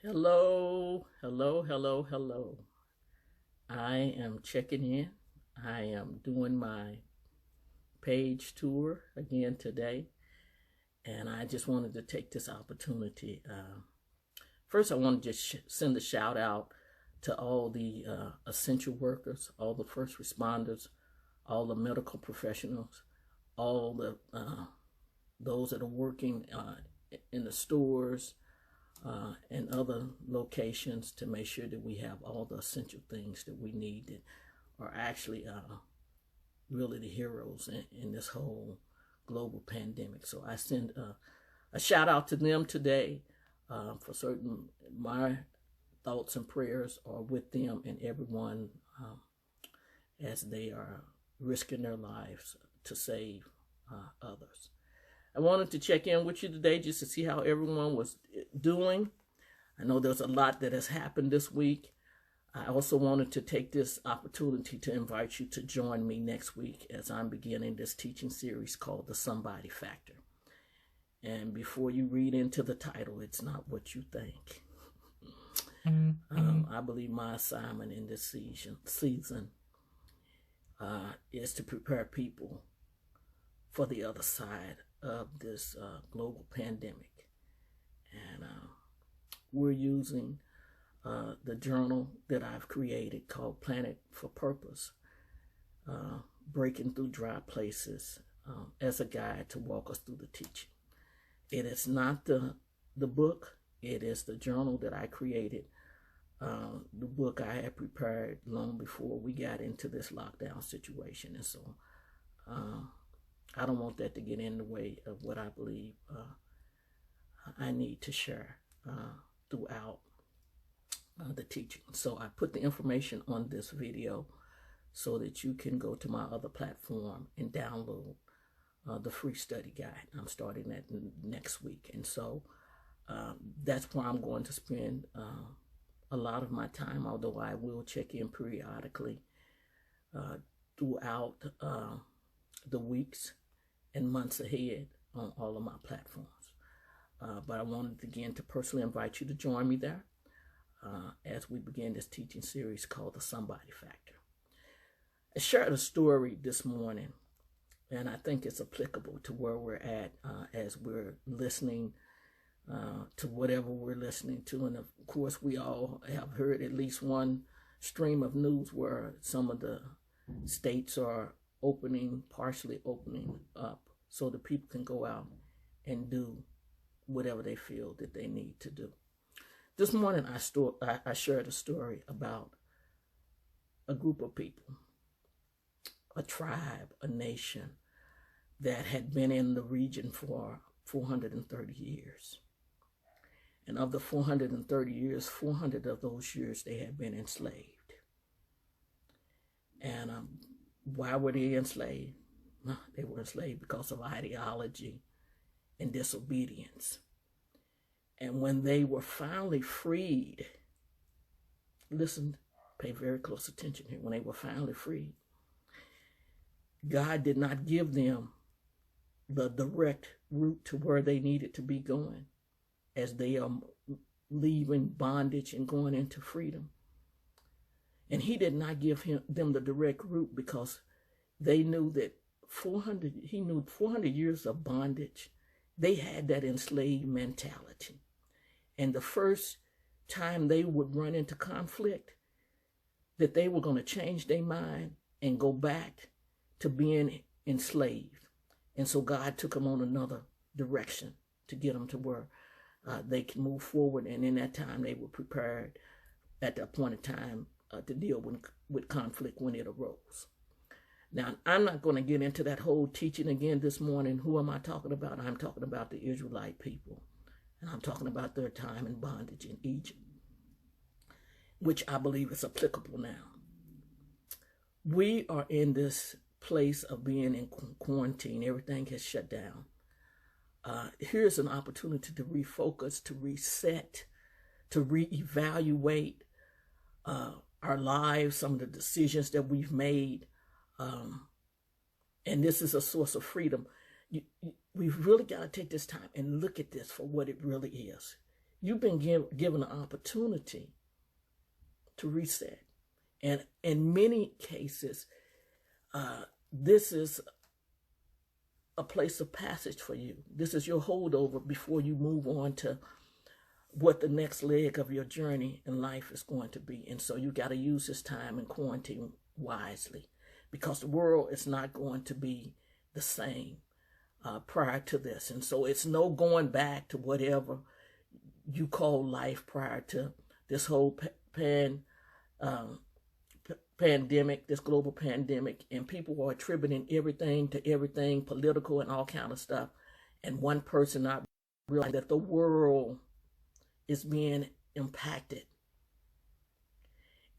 Hello, hello, hello, hello. I am checking in. I am doing my page tour again today, and I just wanted to take this opportunity. First, I want to just send a shout out to all the essential workers, all the first responders, all the medical professionals, all the those that are working in the stores, and other locations to make sure that we have all the essential things that we need that are actually really the heroes in this whole global pandemic. So I send a shout out to them today. For certain, my thoughts and prayers are with them and everyone as they are risking their lives to save others. I wanted to check in with you today just to see how everyone was doing. I know there's a lot that has happened this week. I also wanted to take this opportunity to invite you to join me next week as I'm beginning this teaching series called The Somebody Factor. And before you read into the title, it's not what you think. I believe my assignment in this season is to prepare people for the other side of this global pandemic. And we're using the journal that I've created called Planet for Purpose, Breaking Through Dry Places, as a guide to walk us through the teaching. It is not the book, it is the journal that I created. The book I had prepared long before we got into this lockdown situation. And so I don't want that to get in the way of what I believe I need to share throughout the teaching. So I put the information on this video so that you can go to my other platform and download the free study guide. I'm starting that next week. And so that's where I'm going to spend a lot of my time, although I will check in periodically throughout the weeks and months ahead on all of my platforms. But I wanted again to personally invite you to join me there as we begin this teaching series called The Somebody Factor. I shared a story this morning, and I think it's applicable to where we're at as we're listening to whatever we're listening to. And of course, we all have heard at least one stream of news where some of the states are partially opening up so the people can go out and do whatever they feel that they need to do. This morning, I shared a story about a group of people, a tribe, a nation that had been in the region for 430 years. And of the 430 years, 400 of those years they had been enslaved. And why were they enslaved? They were enslaved because of ideology and disobedience. And when they were finally freed, listen, pay very close attention here. When they were finally freed, God did not give them the direct route to where they needed to be going as they are leaving bondage and going into freedom. And he did not give them the direct route because they knew that 400 years of bondage, they had that enslaved mentality. And the first time they would run into conflict, that they were going to change their mind and go back to being enslaved. And so God took them on another direction to get them to where they can move forward. And in that time, they were prepared at that point in time to deal with conflict when it arose. Now, I'm not going to get into that whole teaching again this morning. Who am I talking about? I'm talking about the Israelite people. And I'm talking about their time in bondage in Egypt, which I believe is applicable now. We are in this place of being in quarantine. Everything has shut down. Here's an opportunity to refocus, to reset, to reevaluate our lives, some of the decisions that we've made. And this is a source of freedom. We've really got to take this time and look at this for what it really is. You've been given an opportunity to reset. And in many cases, this is a place of passage for you. This is your holdover before you move on to what the next leg of your journey in life is going to be. And so you got to use this time in quarantine wisely, because the world is not going to be the same prior to this. And so it's no going back to whatever you call life prior to this whole pandemic, this global pandemic, and people are attributing everything to everything, political and all kind of stuff, and one person not realizing that the world is being impacted.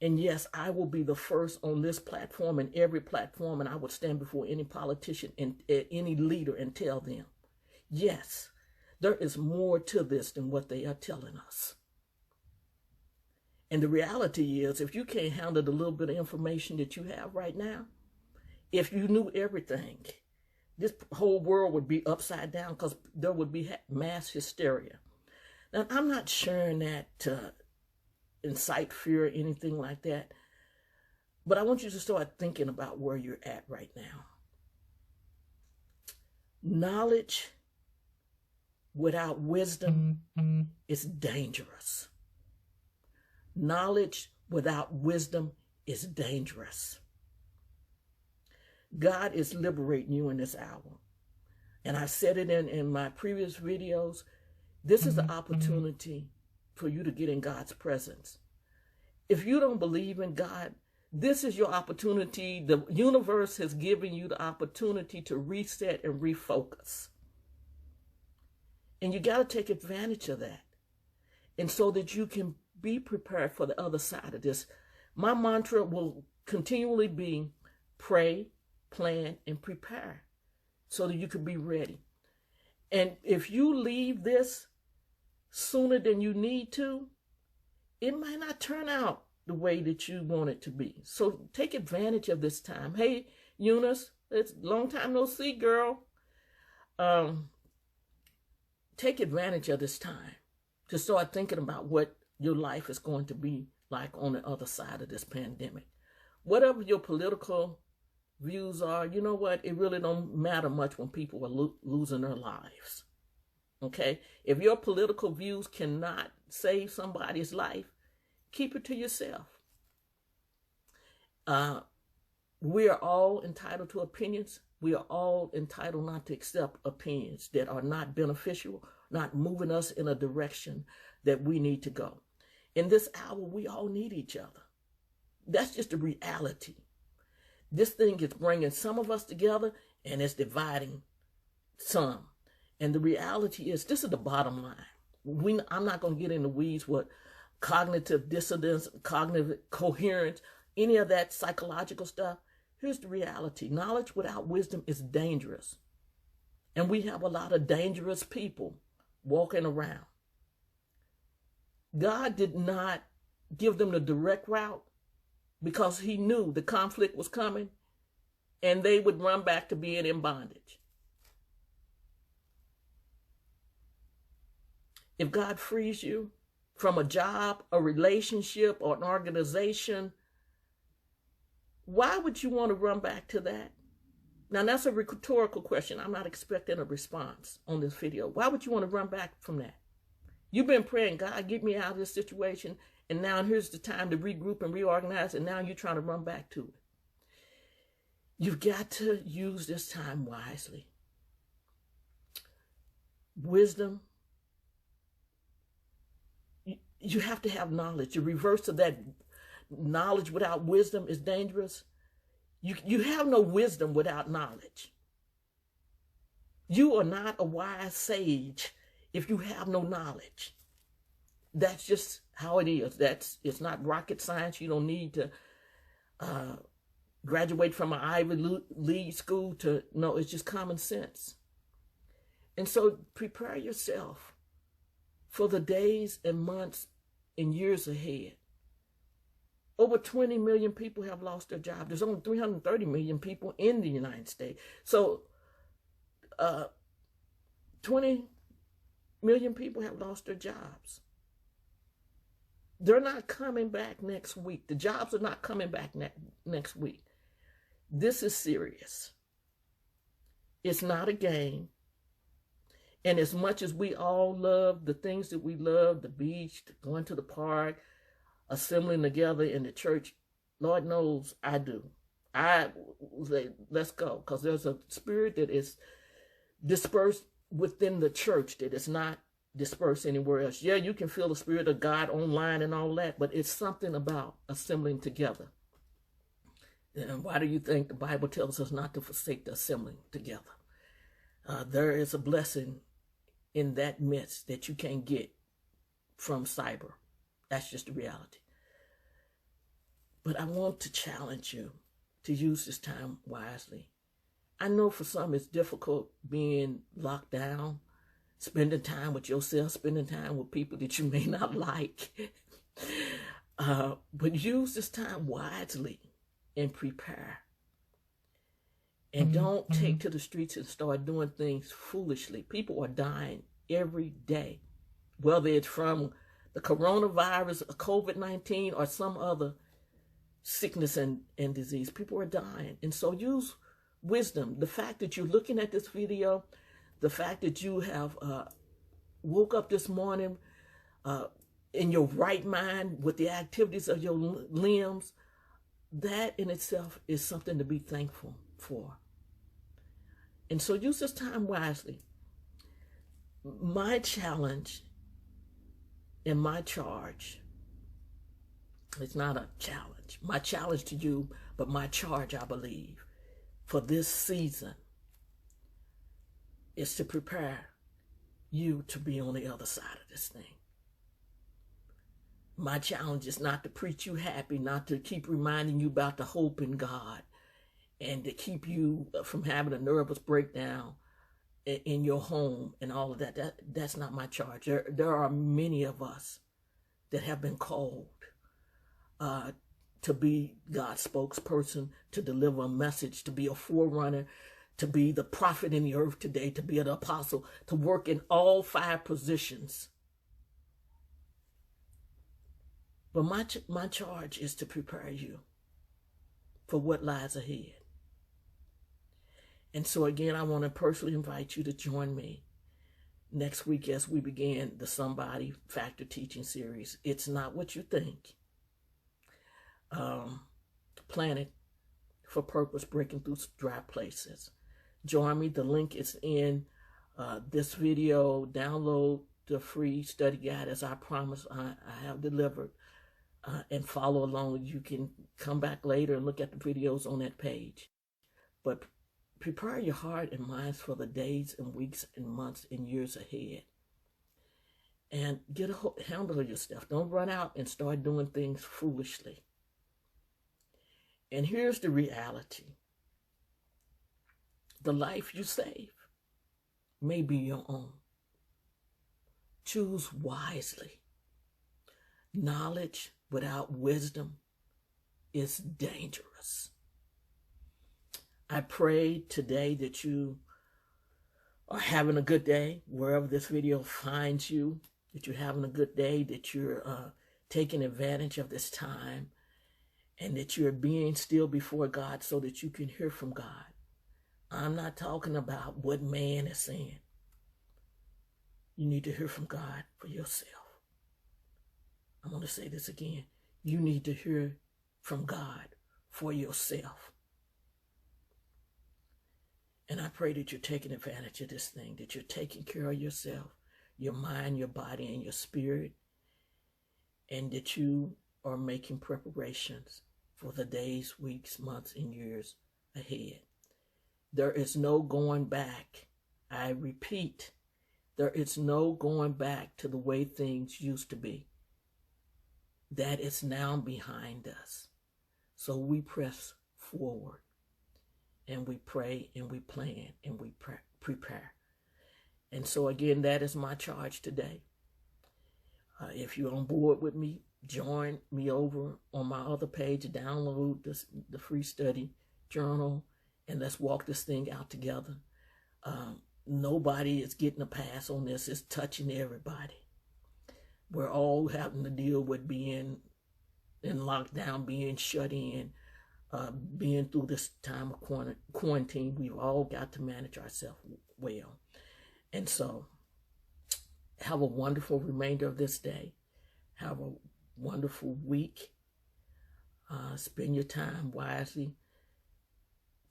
And yes, I will be the first on this platform and every platform, and I would stand before any politician and any leader and tell them, yes, there is more to this than what they are telling us. And the reality is, if you can't handle the little bit of information that you have right now, if you knew everything, this whole world would be upside down, because there would be mass hysteria. Now, I'm not sharing that to incite fear or anything like that, but I want you to start thinking about where you're at right now. Knowledge without wisdom is dangerous. Knowledge without wisdom is dangerous. God is liberating you in this hour. And I said it in my previous videos. This is the opportunity for you to get in God's presence. If you don't believe in God, this is your opportunity. The universe has given you the opportunity to reset and refocus. And you got to take advantage of that. And so that you can be prepared for the other side of this. My mantra will continually be pray, plan, and prepare so that you can be ready. And if you leave this sooner than you need to, it might not turn out the way that you want it to be. So take advantage of this time. Hey, Eunice, it's a long time no see, girl. Take advantage of this time to start thinking about what your life is going to be like on the other side of this pandemic. Whatever your political views are, you know what? It really don't matter much when people are losing their lives. Okay? If your political views cannot save somebody's life, keep it to yourself. We are all entitled to opinions. We are all entitled not to accept opinions that are not beneficial, not moving us in a direction that we need to go. In this hour, we all need each other. That's just the reality. This thing is bringing some of us together, and it's dividing some. And the reality is, this is the bottom line. I'm not going to get in the weeds with cognitive dissonance, cognitive coherence, any of that psychological stuff. Here's the reality. Knowledge without wisdom is dangerous. And we have a lot of dangerous people walking around. God did not give them the direct route because he knew the conflict was coming and they would run back to being in bondage. If God frees you from a job, a relationship, or an organization, why would you want to run back to that? Now, that's a rhetorical question. I'm not expecting a response on this video. Why would you want to run back from that? You've been praying, God, get me out of this situation, and now here's the time to regroup and reorganize, and now you're trying to run back to it. You've got to use this time wisely. Wisdom. You have to have knowledge. The reverse of that, knowledge without wisdom is dangerous. You have no wisdom without knowledge. You are not a wise sage if you have no knowledge. That's just how it is. It's not rocket science. You don't need to graduate from an Ivy League school to know. It's just common sense. And so prepare yourself for the days and months and years ahead. Over 20 million people have lost their job. There's only 330 million people in the United States. So 20 million people have lost their jobs. They're not coming back next week. The jobs are not coming back next week. This is serious. It's not a game. And as much as we all love the things that we love, the beach, going to the park, assembling together in the church, Lord knows I do. I say, let's go, because there's a spirit that is dispersed within the church that is not dispersed anywhere else. Yeah, you can feel the Spirit of God online and all that, but it's something about assembling together. And why do you think the Bible tells us not to forsake the assembling together? There is a blessing in that midst that you can't get from cyber. That's just the reality. But I want to challenge you to use this time wisely. I know for some it's difficult being locked down, spending time with yourself, spending time with people that you may not like. But use this time wisely and prepare. And don't take to the streets and start doing things foolishly. People are dying every day, whether it's from the coronavirus, COVID-19, or some other sickness and disease. People are dying. And so use wisdom. The fact that you're looking at this video, the fact that you have woke up this morning in your right mind with the activities of your limbs, that in itself is something to be thankful for. And so use this time wisely. My challenge and my charge, it's not a challenge. My challenge to you, but my charge, I believe, for this season is to prepare you to be on the other side of this thing. My challenge is not to preach you happy, not to keep reminding you about the hope in God, and to keep you from having a nervous breakdown in your home and all of that. That's not my charge. There are many of us that have been called to be God's spokesperson, to deliver a message, to be a forerunner, to be the prophet in the earth today, to be an apostle, to work in all 5 positions. But my charge is to prepare you for what lies ahead. And so again, I want to personally invite you to join me next week as we begin the Somebody Factor teaching series. It's not what you think. Planet for Purpose, Breaking Through Dry Places. Join me. The link is in this video. Download the free study guide as I promised I have delivered, and follow along. You can come back later and look at the videos on that page. But prepare your heart and minds for the days and weeks and months and years ahead. And get a handle of yourself. Don't run out and start doing things foolishly. And here's the reality. The life you save may be your own. Choose wisely. Knowledge without wisdom is dangerous. I pray today that you are having a good day wherever this video finds you, that you're having a good day, that you're taking advantage of this time, and that you're being still before God so that you can hear from God. I'm not talking about what man is saying. You need to hear from God for yourself. I'm going to say this again. You need to hear from God for yourself. And I pray that you're taking advantage of this thing, that you're taking care of yourself, your mind, your body, and your spirit, and that you are making preparations for the days, weeks, months, and years ahead. There is no going back. I repeat, there is no going back to the way things used to be. That is now behind us. So we press forward, and we pray, and we plan, and we prepare. And so again, that is my charge today. If you're on board with me, join me over on my other page, download the free study journal, and let's walk this thing out together. Nobody is getting a pass on this. It's touching everybody. We're all having to deal with being in lockdown, being shut in, being through this time of quarantine. We've all got to manage ourselves well. And so have a wonderful remainder of this day. Have a wonderful week. Spend your time wisely.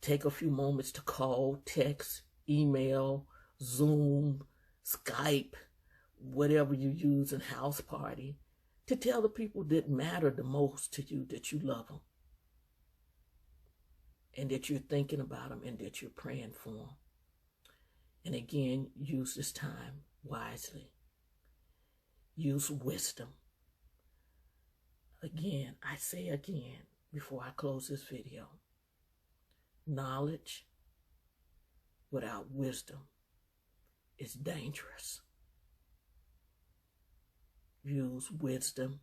Take a few moments to call, text, email, Zoom, Skype, whatever you use in house party, to tell the people that matter the most to you that you love them, and that you're thinking about them, and that you're praying for them. And again, use this time wisely. Use wisdom. Again, I say again, before I close this video, knowledge without wisdom is dangerous. Use wisdom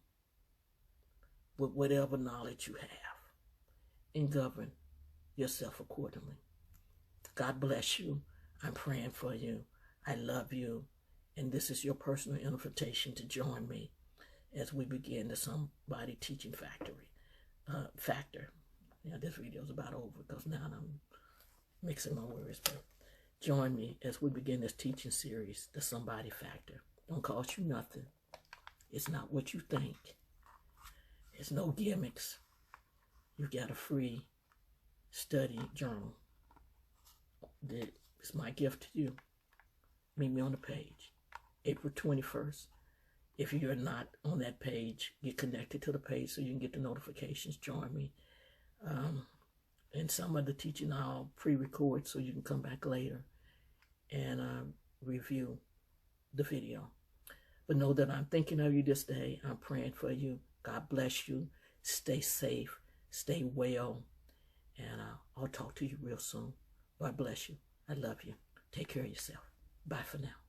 with whatever knowledge you have and govern yourself accordingly. God bless you. I'm praying for you. I love you. And this is your personal invitation to join me as we begin the Somebody Teaching Factor. Now, this video is about over because now I'm mixing my words. But join me as we begin this teaching series, the Somebody Factor. Don't cost you nothing. It's not what you think. It's no gimmicks. You got a free study journal. It's my gift to you. Meet me on the page, April 21st. If you're not on that page, get connected to the page so you can get the notifications. Join me. And some of the teaching I'll pre-record so you can come back later and review the video. But know that I'm thinking of you this day. I'm praying for you. God bless you. Stay safe. Stay well. And I'll talk to you real soon. God bless you. I love you. Take care of yourself. Bye for now.